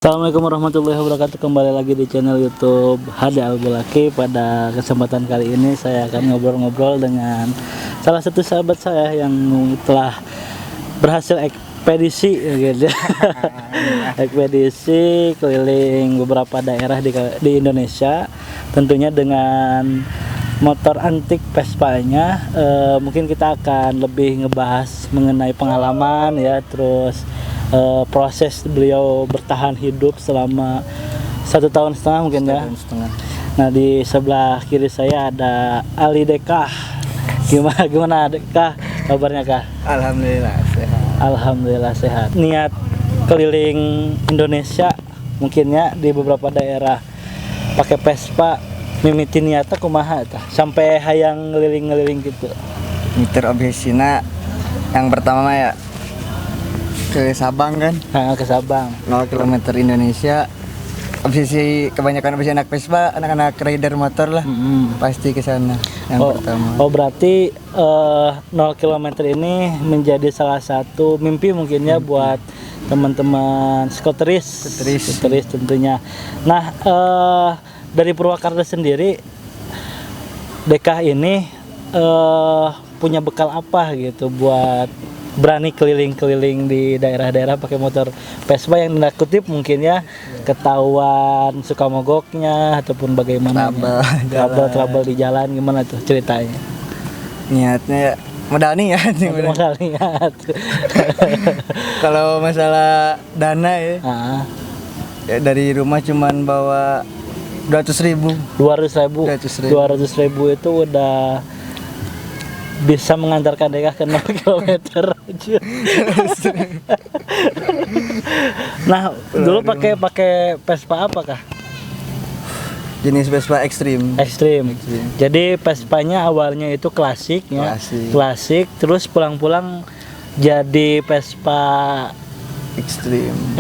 Assalamualaikum warahmatullahi wabarakatuh. Kembali lagi di channel YouTube Hada Al-Bulaki. Pada kesempatan kali ini saya akan ngobrol-ngobrol dengan salah satu sahabat saya yang telah berhasil ekspedisi gitu. Ekspedisi keliling beberapa daerah di Indonesia, tentunya dengan motor antik Vespa-nya. Mungkin kita akan lebih ngebahas mengenai pengalaman ya, terus proses beliau bertahan hidup selama 1,5 tahun mungkin ya. Nah, di sebelah kiri saya ada Ali Dekah. Gimana Dekah kabarnya Kah? Alhamdulillah sehat. Alhamdulillah sehat. Niat keliling Indonesia mungkin ya di beberapa daerah pakai Vespa, mimiti niatnya kumaha tah sampai hayang ngeliling-ngeliling gitu. Ngiter obsesina yang pertama ya ke Sabang kan. Nah, ke Sabang 0 km Indonesia. Obsesi kebanyakan obsesi anak Vespa, anak-anak rider motor lah. Pasti ke sana yang pertama. Oh berarti 0 km ini menjadi salah satu mimpi mungkin ya buat teman-teman skuteris tentunya. Nah, dari Purwakarta sendiri, Dekah ini punya bekal apa gitu buat berani keliling-keliling di daerah-daerah pakai motor Vespa yang tanda kutip mungkin ya ketahuan suka mogoknya ataupun bagaimana trouble di jalan, gimana tuh ceritanya? Niatnya ya modal niat. Modal niat. Kalau masalah dana ya, ya dari rumah cuman bawa 200.000 itu udah bisa mengantarkan Dekah ke 0 km aja. Nah, dulu pakai Vespa apa Kah? Jenis Vespa ekstrim. Jadi Vespanya awalnya itu klasik ya. Klasik, terus pulang-pulang jadi Vespa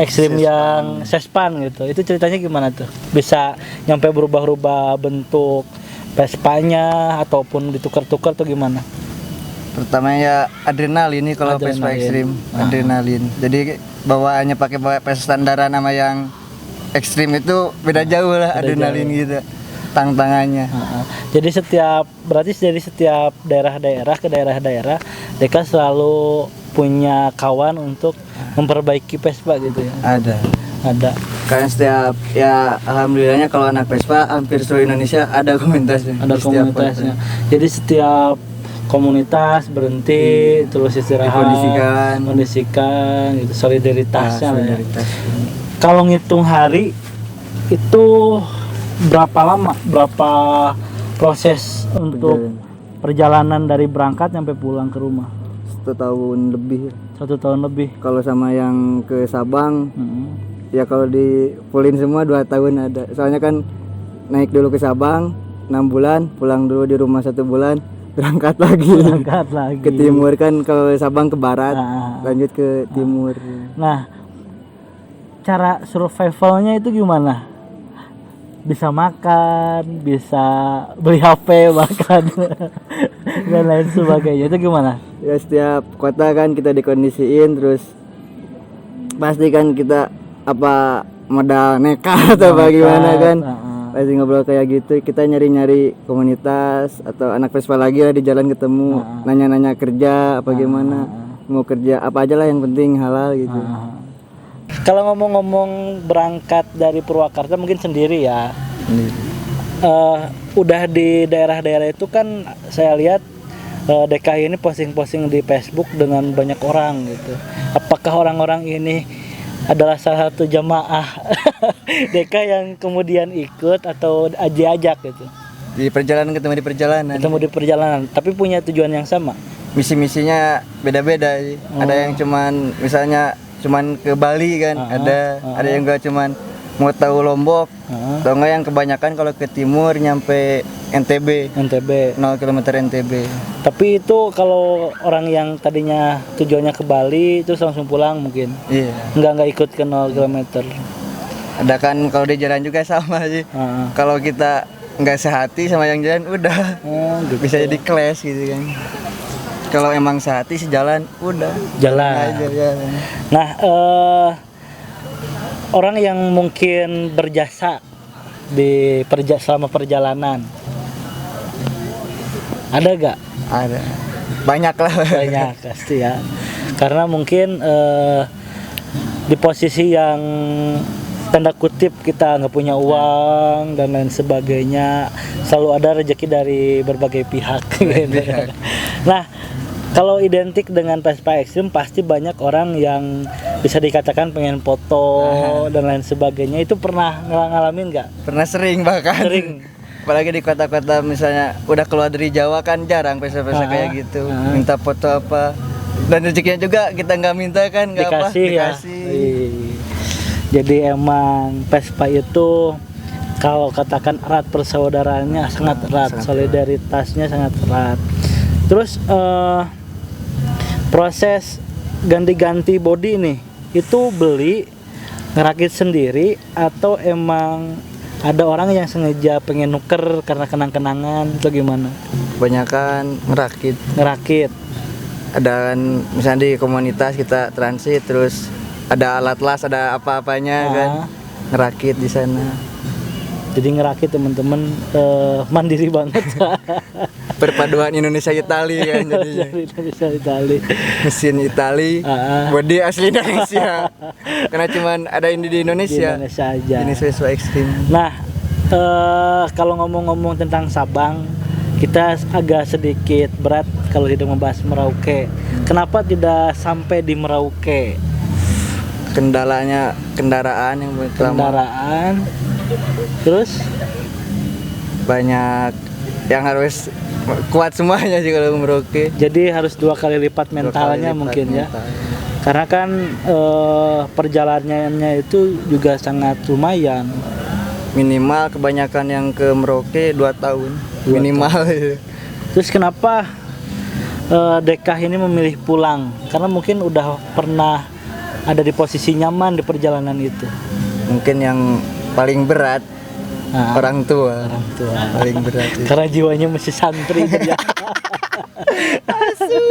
ekstrim yang sespan gitu. Itu ceritanya gimana tuh? Bisa nyampe berubah-ubah bentuk Vespanya ataupun ditukar-tukar atau gimana? Pertama ya adrenalin nih kalau Vespa ekstrim, adrenalin. Jadi bawaannya pakai Vespa standaran sama yang ekstrim itu beda jauh lah, adrenalin gitu tantangannya. Jadi dari setiap daerah-daerah ke daerah-daerah Dekah selalu punya kawan untuk memperbaiki Vespa gitu ya. Ada. Karena setiap ya alhamdulillahnya kalau anak Vespa hampir seluruh Indonesia ada komunitasnya. Jadi setiap komunitas berhenti terus istirahat, kondisikan gitu, solidaritasnya ya. Kalau ngitung hari itu berapa proses untuk perjalanan dari berangkat sampai pulang ke rumah? 1 tahun lebih. Kalau sama yang ke Sabang, ya kalau di fullin semua 2 tahun ada. Soalnya kan naik dulu ke Sabang 6 bulan, pulang dulu di rumah 1 bulan, berangkat lagi ke timur kan. Kalau Sabang ke barat, lanjut ke timur. Nah, cara survivalnya itu gimana? Bisa makan, bisa beli HP makan dan lain sebagainya, itu gimana? Ya setiap kota kan kita dikondisiin, terus pasti kan kita apa modal nekat atau bagaimana kan. Pasti ngobrol kayak gitu, kita nyari-nyari komunitas atau anak Vespa lagi lah di jalan ketemu, nanya-nanya kerja apa gimana, mau kerja apa aja lah yang penting halal gitu. Kalau ngomong-ngomong berangkat dari Purwakarta mungkin sendiri ya. Udah di daerah-daerah itu kan saya lihat Dekah ini posting-posting di Facebook dengan banyak orang gitu. Apakah orang-orang ini adalah salah satu jamaah Dekah yang kemudian ikut atau ajak gitu? Di perjalanan ketemu di perjalanan, tapi punya tujuan yang sama. Misi-misinya beda-beda sih. Ada yang cuman ke Bali kan, ada yang gak cuman mau tahu Lombok, atau enggak yang kebanyakan kalau ke timur nyampe NTB 0 km NTB. Tapi itu kalau orang yang tadinya tujuannya ke Bali terus langsung pulang mungkin. Iya. Enggak ikut ke 0 km. Ada kan kalau di jalan juga sama sih. Kalau kita nggak sehati sama yang jalan udah gitu. Bisa jadi clash gitu kan. Kalau emang sehati sejalan udah jalan. Jalan. Nah, orang yang mungkin berjasa selama perjalanan? Ada gak? Ada. Banyak lah. Banyak pasti ya. Karena mungkin di posisi yang tanda kutip kita nggak punya uang dan lain sebagainya, selalu ada rezeki dari berbagai pihak. Gitu. Nah, kalau identik dengan Vespa ekstrim pasti banyak orang yang bisa dikatakan pengen foto dan lain sebagainya. Itu pernah ngalamin nggak? Pernah, sering bahkan. Sering. Apalagi di kota-kota misalnya udah keluar dari Jawa kan jarang Vespa-Vespa kayak gitu. Minta foto apa. Dan rezekinya juga kita nggak minta kan, nggak apa, dikasih. Ya. Jadi emang Vespa itu kalau katakan erat persaudaraannya sangat erat, solidaritasnya sangat erat. Terus proses ganti-ganti bodi nih itu beli ngerakit sendiri atau emang ada orang yang sengaja pengen nuker karena kenang-kenangan atau gimana? Kebanyakan ngerakit. Ada kan misalnya di komunitas kita transit, terus ada alat las, ada apa-apanya kan, ngerakit di sana. Jadi ngerakit teman-teman mandiri banget. Perpaduan Indonesia Itali kan jadinya. Indonesia Itali. Mesin Itali, bodi asli Indonesia. Karena cuman ada ini di Indonesia. Di Indonesia aja. Ini Vespa ekstrim. Nah, kalau ngomong-ngomong tentang Sabang, kita agak sedikit berat kalau tidak membahas Merauke. Kenapa tidak sampai di Merauke? Kendalanya kendaraan yang Kendaraan. Terus banyak yang harus kuat semuanya sih kalau Merauke. Jadi harus 2 kali lipat mentalnya mungkin ya. Karena kan perjalanannya itu juga sangat lumayan. Minimal kebanyakan yang ke Merauke 2 tahun minimal. Terus kenapa Dekah ini memilih pulang? Karena mungkin udah pernah ada di posisi nyaman di perjalanan itu. Mungkin yang paling berat orang tua paling berat itu. Karena jiwanya masih santri dia. Asu.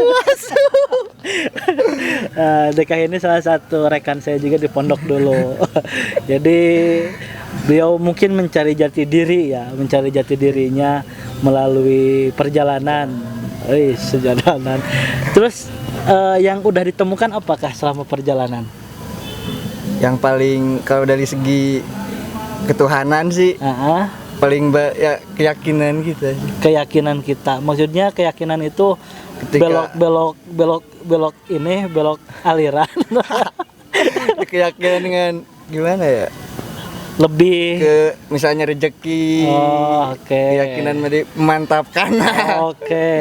Dekah ini salah satu rekan saya juga di pondok dulu. Jadi beliau mungkin mencari jati dirinya melalui perjalanan. Sejalanan. Terus yang udah ditemukan apakah selama perjalanan? Yang paling kalau dari segi ketuhanan sih paling ya keyakinan kita. Keyakinan kita, maksudnya keyakinan itu ketika belok aliran. Keyakinan dengan gimana ya? Lebih ke misalnya rezeki. Keyakinan memantapkan.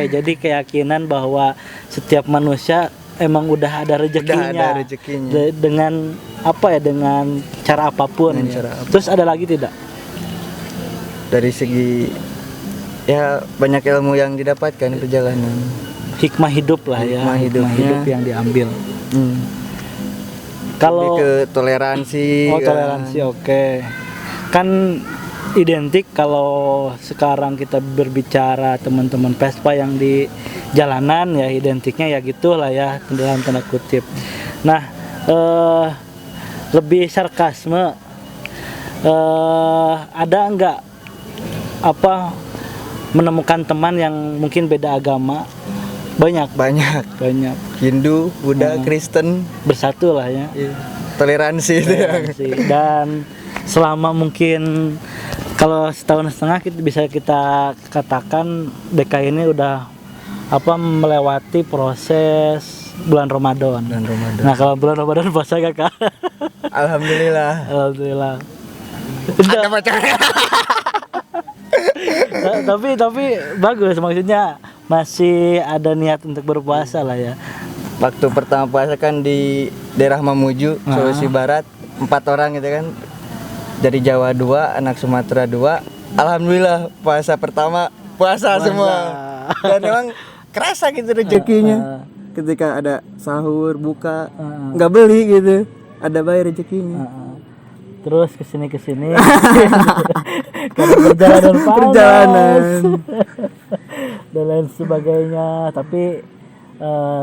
Jadi keyakinan bahwa setiap manusia emang udah ada rezekinya. Dengan apa ya? Dengan cara apapun. Terus ada lagi tidak? Dari segi ya banyak ilmu yang didapatkan di perjalanan. Hikmah hidup lah ya. Hikmah hidup yang diambil. Kalau ke toleransi. Toleransi oke. Kan identik kalau sekarang kita berbicara teman-teman Vespa yang di jalanan ya identiknya ya gitulah ya dalam tanda kutip. Nah, lebih sarkasme ada enggak menemukan teman yang mungkin beda agama? Banyak. Hindu, Buddha, Kristen bersatu lah ya. Toleransi. Dan selama mungkin kalau setahun setengah bisa kita katakan DK ini udah melewati proses bulan Ramadan. Nah, kalau bulan Ramadan puasa gak Kak? Alhamdulillah. Ada pacarnya. tapi bagus, maksudnya masih ada niat untuk berpuasa lah ya. Waktu pertama puasa kan di daerah Mamuju, Sulawesi Barat, 4 orang gitu kan. Dari Jawa 2, anak Sumatera 2. Alhamdulillah puasa pertama puasa semua. Dan memang kerasa gitu rezekinya. Ketika ada sahur, buka, nggak beli gitu, ada bayar rezekinya. Terus kesini karena perjalanan dan lain sebagainya. Tapi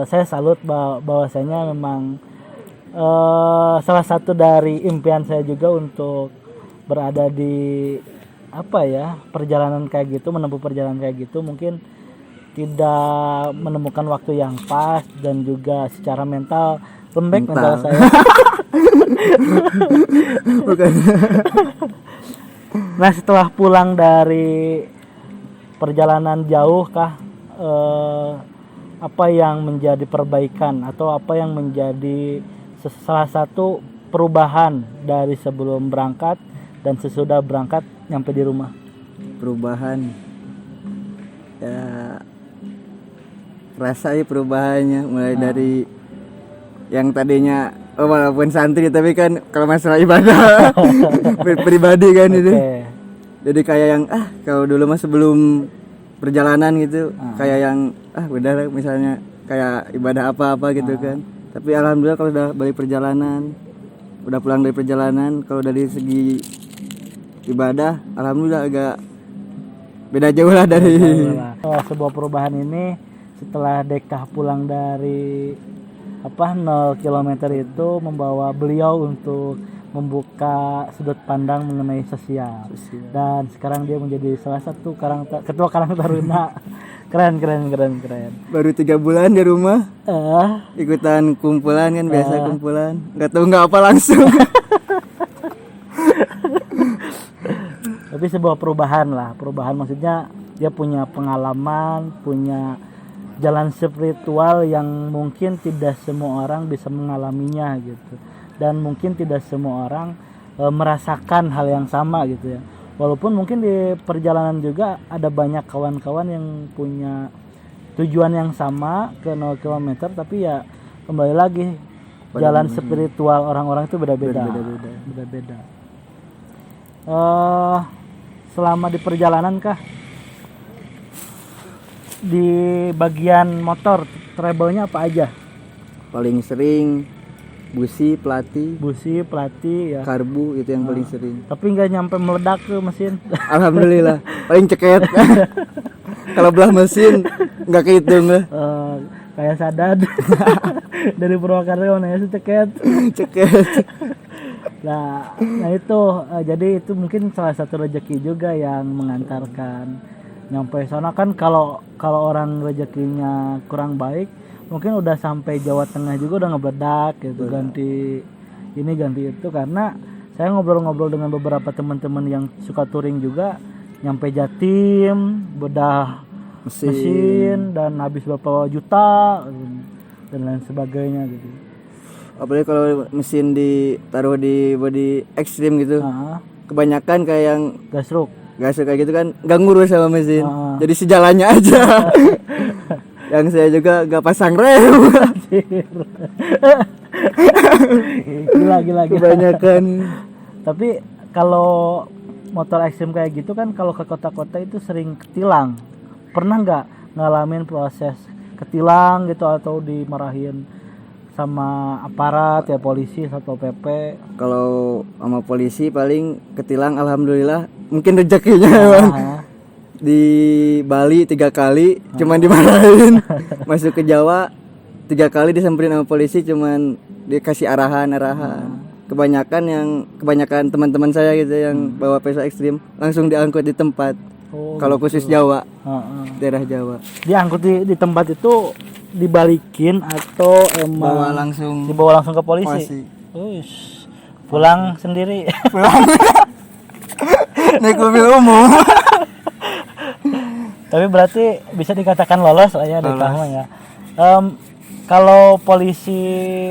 saya salut bahwasanya memang salah satu dari impian saya juga untuk berada di perjalanan kayak gitu, menempuh perjalanan kayak gitu, mungkin tidak menemukan waktu yang pas dan juga secara mental lembek mental saya. Bukan. Nah, setelah pulang dari perjalanan jauh kah, apa yang menjadi perbaikan atau apa yang menjadi salah satu perubahan dari sebelum berangkat dan sesudah berangkat nyampe di rumah? Perubahan ya, rasanya perubahannya mulai dari yang tadinya walaupun santri tapi kan kalau masalah ibadah pribadi kan itu. Jadi kayak yang kalau dulu mah sebelum perjalanan gitu kayak yang udah misalnya kayak ibadah apa-apa gitu kan. Tapi alhamdulillah kalau udah balik perjalanan, udah pulang dari perjalanan, kalau dari segi ibadah alhamdulillah agak beda jauh lah dari sebuah perubahan ini. Setelah Dekah pulang dari 0 km itu membawa beliau untuk membuka sudut pandang mengenai sosial. Dan sekarang dia menjadi salah satu ketua Karang Taruna. Keren. Baru 3 bulan di rumah ikutan kumpulan kan, biasa kumpulan nggak apa langsung. Tapi sebuah perubahan maksudnya dia punya pengalaman, punya jalan spiritual yang mungkin tidak semua orang bisa mengalaminya gitu, dan mungkin tidak semua orang merasakan hal yang sama gitu ya. Walaupun mungkin di perjalanan juga ada banyak kawan-kawan yang punya tujuan yang sama ke 0 km, tapi ya kembali lagi jalan spiritual orang-orang itu beda-beda. Selama di perjalanan kah, di bagian motor trouble-nya apa aja? Paling sering busi, pelati ya. Karbu itu yang paling sering. Tapi nggak nyampe meledak ke mesin. Alhamdulillah. Paling ceket. Kalau belah mesin nggak kehitung lah. Kayak Sadad dari Purwakarta nanya ceket. Nah itu jadi itu mungkin salah satu rezeki juga yang mengantarkan nyampe sana kan. Kalau orang rezekinya kurang baik mungkin udah sampai Jawa Tengah juga udah ngebledak gitu. Ganti ini ganti itu, karena saya ngobrol-ngobrol dengan beberapa teman-teman yang suka touring juga, nyampe Jatim bedah mesin dan habis berapa juta dan lain sebagainya gitu. Apalagi kalau mesin ditaruh di body ekstrim gitu, kebanyakan kayak yang gasruk kayak gitu kan nggak ngurus sama mesin, jadi sejalannya aja. Yang saya juga gak pasang rem. Gila. Kebanyakan. Tapi kalau motor ekstrim kayak gitu kan, kalau ke kota-kota itu sering ketilang. Pernah nggak ngalamin proses ketilang gitu atau dimarahin sama aparat ya, polisi atau PP? Kalau sama polisi paling ketilang alhamdulillah, mungkin rezekinya Bang. Di Bali 3 kali cuman dimarahin. Masuk ke Jawa 3 kali disamperin sama polisi, cuman dikasih arahan. Kebanyakan teman-teman saya gitu yang bawa Vespa ekstrim langsung diangkut di tempat. Kalau khusus Jawa, daerah Jawa. Diangkut di tempat itu dibalikin atau emang dibawa langsung ke polisi? Pulang sendiri. Naik mobil umum. Tapi berarti bisa dikatakan lolos lah ya dari kamu ya. Kalau polisi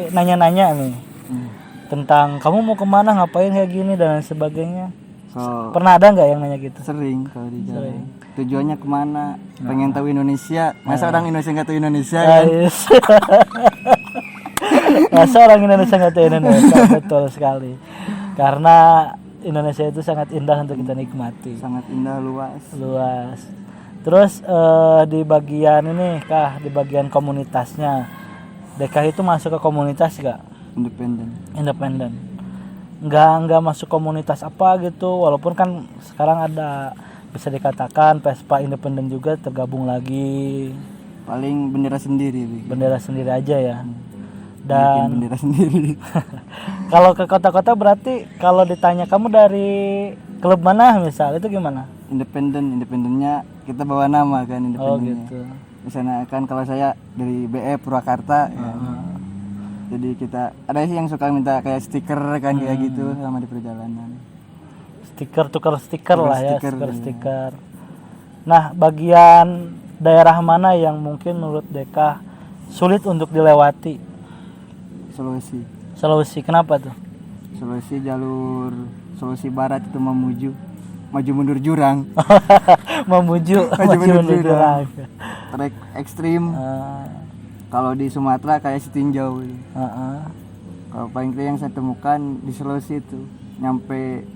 nanya-nanya nih tentang kamu mau kemana, ngapain kayak gini dan lain sebagainya, pernah ada nggak yang nanya gitu? Sering kalau di jalan. Tujuannya kemana? Pengen tahu Indonesia. Masa orang Indonesia nggak tahu Indonesia kan? Masa orang Indonesia nggak tahu Indonesia? Betul sekali. Karena Indonesia itu sangat indah untuk kita nikmati. Sangat indah, luas. Terus di bagian ini kah, di bagian komunitasnya, Dekah itu masuk ke komunitas gak? Independen. Nggak masuk komunitas apa gitu, walaupun kan sekarang ada bisa dikatakan Vespa independen juga tergabung lagi. Paling bendera sendiri aja ya. Dan bikin bendera sendiri. kalau ke kota-kota berarti kalau ditanya kamu dari klub mana misal itu gimana? Independennya kita bawa nama kan Oh independennya. gitu. Misalnya kan kalau saya dari BF Purwakarta ya. Jadi kita ada sih yang suka minta kayak stiker kan kayak gitu sama di perjalanan. Stiker, tukar stiker lah ya, stiker, stiker. Nah, bagian daerah mana yang mungkin menurut Deka sulit untuk dilewati? Sulawesi, kenapa tuh? Sulawesi jalur Sulawesi Barat itu maju mundur jurang. Memuju mundur jurang. Trek ekstrim. Kalau di Sumatera kayak setinjau. Kalau paling keren yang saya temukan di Sulawesi itu nyampe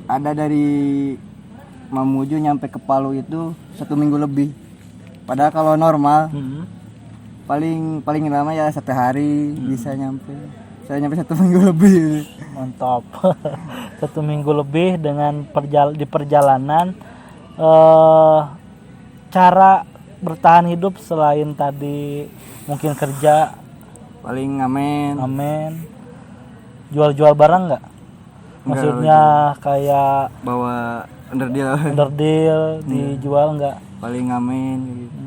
ada dari Mamuju nyampe ke Palu itu 1 minggu lebih. Padahal kalau normal paling lama ya 1 hari bisa nyampe. Saya nyampe 1 minggu lebih. Mantap. 1 minggu lebih dengan di perjalanan. Cara bertahan hidup selain tadi mungkin kerja, paling ngamen. Jual-jual barang nggak? Maksudnya kayak bawa underdeal dijual nggak? Paling ngamen gitu.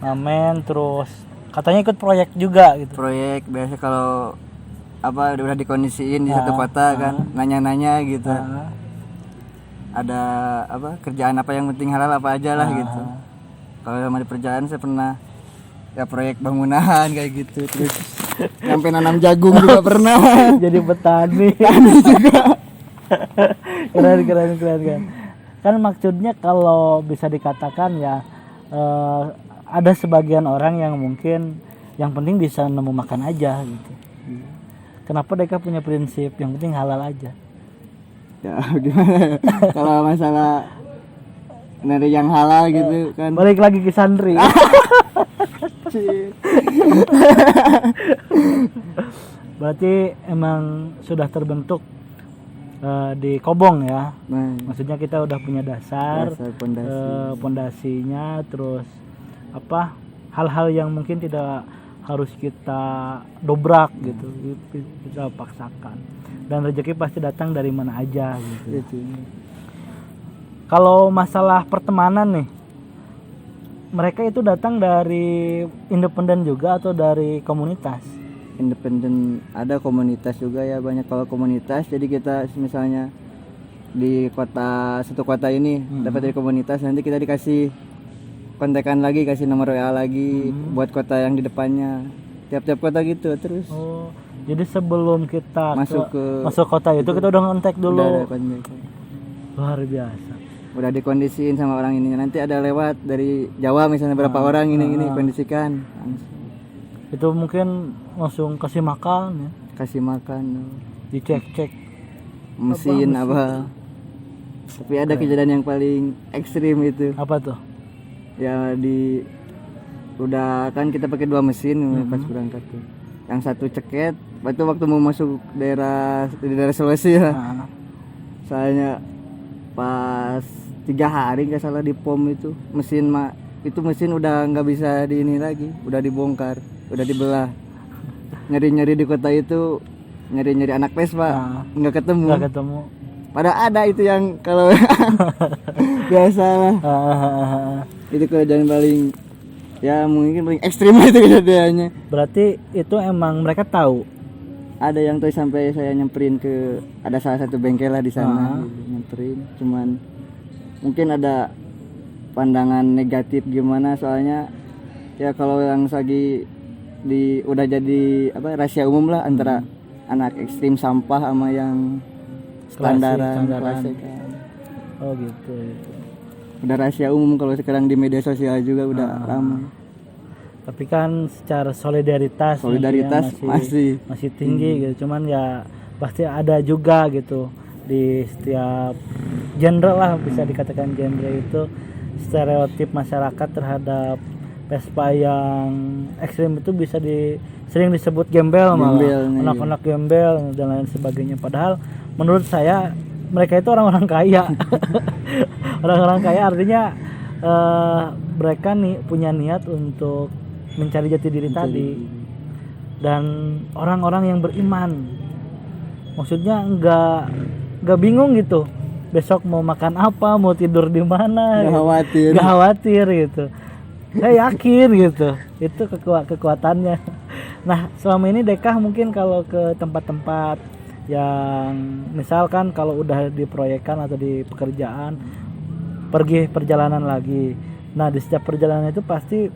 Ngamen terus katanya ikut proyek juga gitu. Proyek biasa kalau udah dikondisiin di satu kota kan nanya-nanya gitu. Ada kerjaan apa yang penting halal apa aja lah gitu. Kalau sama di perjalanan saya pernah ya proyek bangunan kayak gitu, terus sampai nanam jagung juga pernah. Jadi petani juga. keren. Kan maksudnya kalau bisa dikatakan ya ada sebagian orang yang mungkin yang penting bisa nemu makan aja gitu. Kenapa mereka punya prinsip yang penting halal aja? Ya gimana? Kalau masalah nyari yang halal gitu kan. Balik lagi ke santri. Berarti emang sudah terbentuk di Kobong ya. Maksudnya kita udah punya dasar pondasinya, terus hal-hal yang mungkin tidak harus kita dobrak gitu, kita paksakan, dan rezeki pasti datang dari mana aja gitu. Kalau masalah pertemanan nih, mereka itu datang dari independen juga atau dari komunitas? Independen, ada komunitas juga ya, banyak. Kalau komunitas jadi kita misalnya di satu kota ini dapat dari komunitas, nanti kita dikasih kontekan lagi, kasih nomor WA lagi buat kota yang di depannya, tiap-tiap kota gitu terus. Oh, jadi sebelum kita masuk kota itu kita udah ngontek dulu. Udah luar biasa. Udah dikondisiin sama orang ini, nanti ada lewat dari Jawa misalnya berapa orang ini kondisikan langsung. Itu mungkin langsung kasih makan ya, dicek mesin apa. Tapi ada kejadian yang paling ekstrim itu. Apa tuh? Ya udah kan kita pakai 2 mesin pas berangkat tuh. Yang satu ceket, waktu mau masuk daerah Sulawesi ya. Soalnya pas 3 hari nggak salah di pom itu mesin udah nggak bisa di ini lagi, udah dibongkar, udah dibelah. Nyari di kota itu, nyari anak Vespa nggak ketemu. Padahal ada itu yang kalau biasa lah. Itu kejadian paling ya mungkin paling ekstrim itu kejadiannya. Berarti itu emang mereka tahu. Ada yang tuh sampai saya nyamperin ada salah satu bengkel lah di sana, nyamperin. Cuman mungkin ada pandangan negatif gimana, soalnya ya kalau yang lagi udah jadi rahasia umum lah antara anak ekstrim sampah sama yang standaran. Oh gitu. Udah rahasia umum kalau sekarang di media sosial juga udah ramai. Tapi kan secara solidaritas masih tinggi gitu. Cuman ya pasti ada juga gitu di setiap genre lah, bisa dikatakan genre itu stereotip masyarakat terhadap Vespa yang ekstrim itu bisa sering disebut gembel malah, anak-anak gembel dan lain sebagainya. Padahal menurut saya mereka itu orang-orang kaya. Orang-orang kaya artinya mereka punya niat untuk mencari jati diri tadi. Dan orang-orang yang beriman, maksudnya nggak bingung gitu besok mau makan apa, mau tidur di mana, nggak khawatir gitu. Saya yakin gitu, itu kekuatannya. Nah selama ini Dekah mungkin kalau ke tempat-tempat yang misalkan kalau udah diproyekkan atau di pekerjaan, pergi perjalanan lagi. Nah di setiap perjalanan itu pasti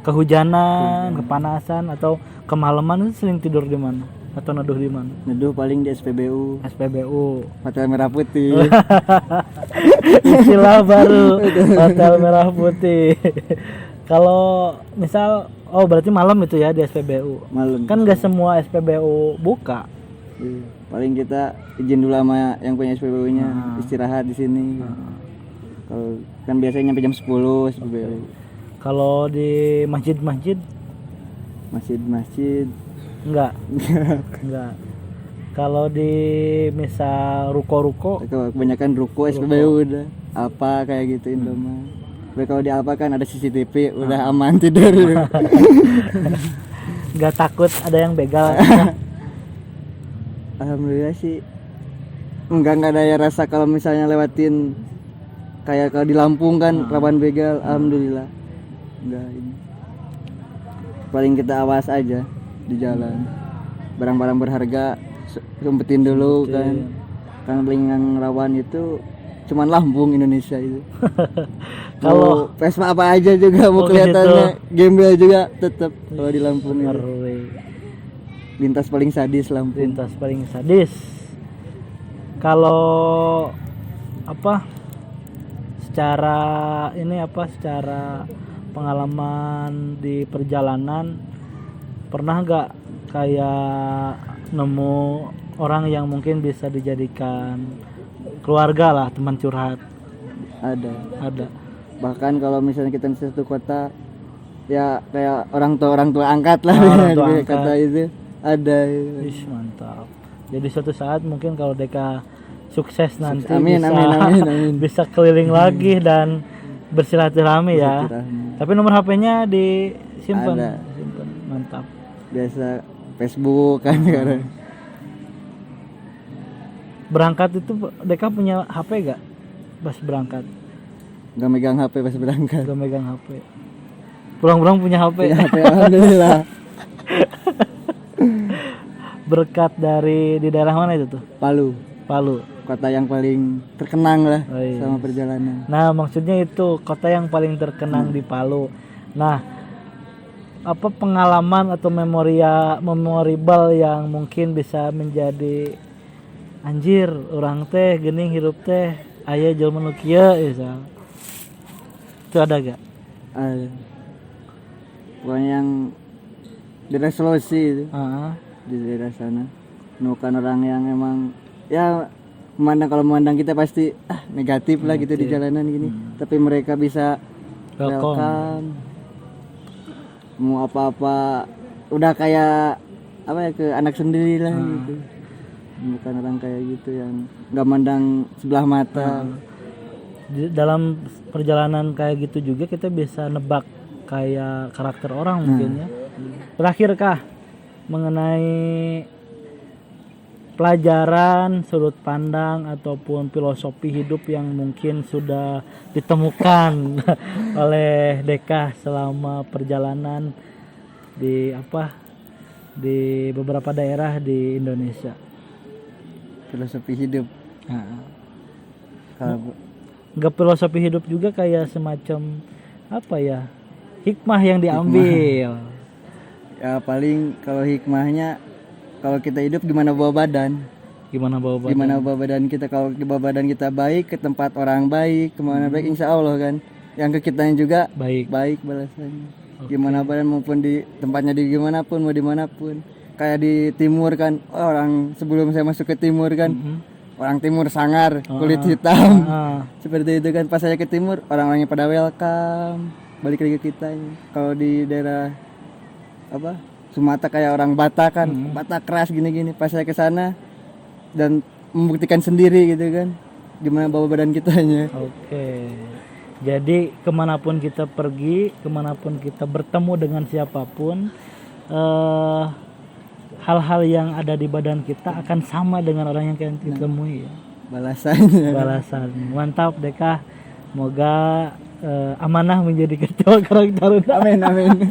kehujanan, kepanasan atau kemalaman, itu sering tidur di mana atau neduh di mana? Neduh paling di SPBU. Hotel Merah Putih. Istilah baru, Hotel Merah Putih. Kalau misal, berarti malam itu ya di SPBU. Malam. Kan nggak semua SPBU buka. Paling kita izin dulu sama yang punya SPBU-nya, istirahat di sini. Kalau kan biasanya nyampe jam 10 SPBU. Kalau di masjid enggak. Kalau di misal ruko-ruko, kebanyakan ruko SPBU udah apa kayak gitu Indomah. Tapi kalau di apa kan ada CCTV, udah aman tidur. Enggak takut ada yang begal. Alhamdulillah sih enggak ada ya rasa kalau misalnya lewatin kayak kalau di Lampung kan rawan begal. Alhamdulillah enggak ini. Paling kita awas aja di jalan, barang-barang berharga sempetin dulu kan paling yang rawan itu cuman Lampung Indonesia itu. Kalau Vespa apa aja juga mau kelihatannya gembel juga tetap kalau di Lampung itu. Lintas paling sadis Lampung. Kalau secara pengalaman di perjalanan, pernah nggak kayak nemu orang yang mungkin bisa dijadikan keluarga lah, teman curhat? Ada. Bahkan kalau misalnya kita di satu kota ya kayak orang tua angkat lah, kata itu ada. Mantap. Jadi suatu saat mungkin kalau Deka sukses nanti amin. bisa keliling lagi dan bersilaturahmi ya. Tapi nomor HP-nya disimpan. Mantap. Biasa Facebook kan sekarang. Berangkat itu Deka punya HP gak pas berangkat? Gak megang HP pas berangkat. Gak megang HP. Pulang-pulang punya HP. Alhamdulillah. Berkat dari di daerah mana itu tuh? Palu. Kota yang paling terkenang lah sama perjalanan. Nah maksudnya itu kota yang paling terkenang di Palu. Nah apa pengalaman atau memorable yang mungkin bisa menjadi anjir orang teh geuning hirup teh aya jelema nu kieu misal. Itu ada gak? Ada. Pokoknya yang daerah Sulawesi itu. Di daerah sana. Bukan orang yang emang ya memandang kita pasti negatif lah gitu di jalanan gini. Tapi mereka bisa welcome. Mau apa-apa udah kayak ke anak sendiri lah gitu. Bukan orang kayak gitu yang nggak mandang sebelah mata. Dalam perjalanan kayak gitu juga kita bisa nebak kayak karakter orang mungkin ya. Terakhir kah mengenai pelajaran, sudut pandang ataupun filosofi hidup yang mungkin sudah ditemukan oleh Deka selama perjalanan di beberapa daerah di Indonesia. Filosofi hidup. Enggak filosofi hidup juga kayak semacam hikmah yang diambil. Ya paling kalau hikmahnya kalau kita hidup gimana bawa badan kita, kalau bawa badan kita baik ke tempat orang baik, kemana baik insya Allah kan yang ke kitanya juga baik balasannya. Gimana badan maupun di tempatnya di gimana pun mau dimanapun. Kayak di timur kan orang sebelum saya masuk ke timur kan orang timur sangar, kulit hitam seperti itu kan. Pas saya ke timur orang-orangnya pada welcome, balik lagi ke kitanya. Kalau di daerah Sumatera kayak orang Batak kan, Batak keras gini-gini. Pas saya ke sana dan membuktikan sendiri gitu kan, gimana bawa badan kitanya. Jadi kemanapun kita pergi, kemanapun kita bertemu dengan siapapun, hal-hal yang ada di badan kita akan sama dengan orang yang kita temui ya. Balasannya. Balasan. Mantap Deka. Semoga amanah menjadi ketua Karang Taruna. Amin amin.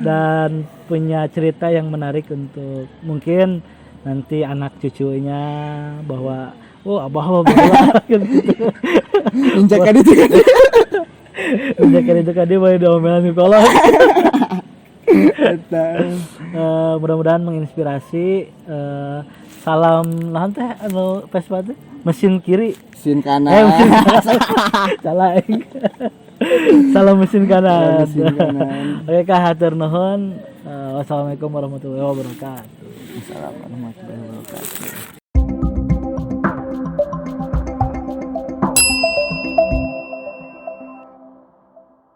Dan punya cerita yang menarik untuk mungkin nanti anak cucunya bahwa abah gitu. Injakan itu kan. Injakan itu kan dia boleh diomelan di kolong. Mudah-mudahan menginspirasi. Salam nahan teh anu Vespa teh mesin kiri Mesin kanan. mesin salah salam mesin kanan. Oke kah hatur nuhun. Wassalamualaikum warahmatullahi wabarakatuh. Assalamualaikum warahmatullahi wabarakatuh.